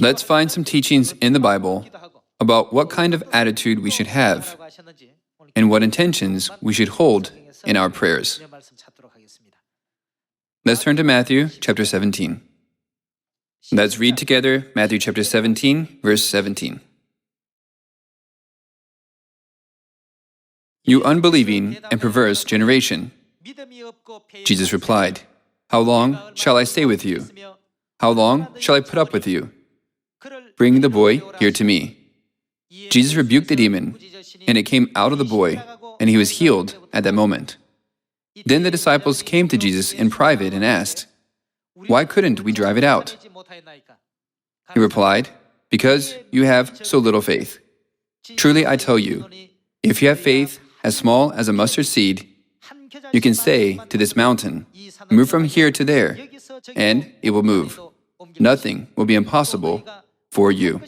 Let's find some teachings in the Bible about what kind of attitude we should have and what intentions we should hold in our prayers. Let's turn to Matthew chapter 17. Let's read together Matthew chapter 17, verse 17. You unbelieving and perverse generation. Jesus replied, How long shall I stay with you? How long shall I put up with you? Bring the boy here to me. Jesus rebuked the demon, and it came out of the boy, and he was healed at that moment. Then the disciples came to Jesus in private and asked, Why couldn't we drive it out? He replied, Because you have so little faith. Truly I tell you, if you have faith as small as a mustard seed, you can say to this mountain, Move from here to there, and it will move. Nothing will be impossible for you.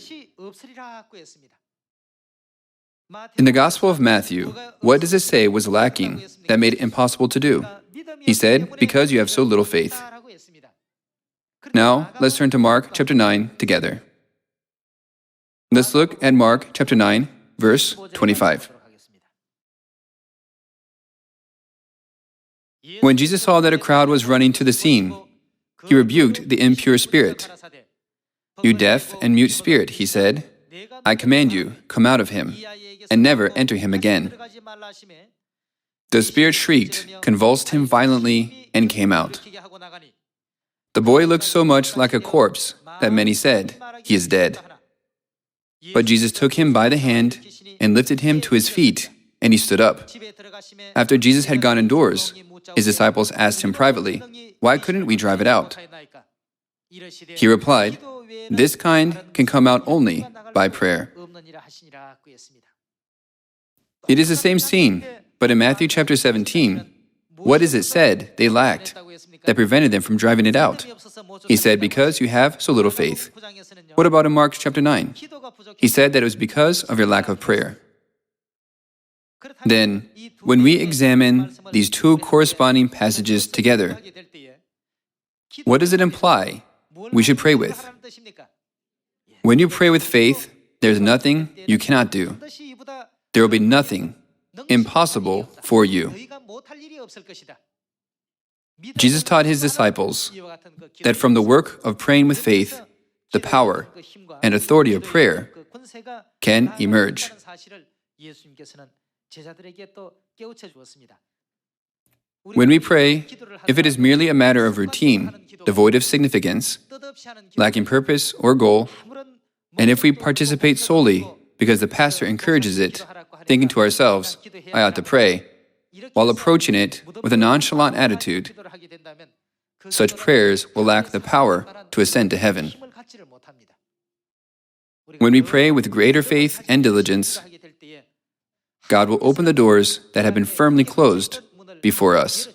In the Gospel of Matthew, what does it say was lacking that made it impossible to do? He said, Because you have so little faith. Now, let's turn to Mark chapter 9 together. Let's look at Mark chapter 9, verse 25. When Jesus saw that a crowd was running to the scene, he rebuked the impure spirit. You deaf and mute spirit, he said, I command you, come out of him, and never enter him again. The spirit shrieked, convulsed him violently, and came out. The boy looked so much like a corpse that many said, He is dead. But Jesus took him by the hand and lifted him to his feet, and he stood up. After Jesus had gone indoors, his disciples asked him privately, Why couldn't we drive it out? He replied, This kind can come out only by prayer. It is the same scene, but in Matthew chapter 17, what is it said they lacked that prevented them from driving it out? He said, Because you have so little faith. What about in Mark chapter 9? He said that it was because of your lack of prayer. Then, when we examine these two corresponding passages together, what does it imply we should pray with? When you pray with faith, there's nothing you cannot do. There will be nothing impossible for you. Jesus taught his disciples that from the work of praying with faith, the power and authority of prayer can emerge. When we pray, if it is merely a matter of routine, devoid of significance, lacking purpose or goal, and if we participate solely because the pastor encourages it, thinking to ourselves, I ought to pray, while approaching it with a nonchalant attitude, such prayers will lack the power to ascend to heaven. When we pray with greater faith and diligence, God will open the doors that have been firmly closed before us.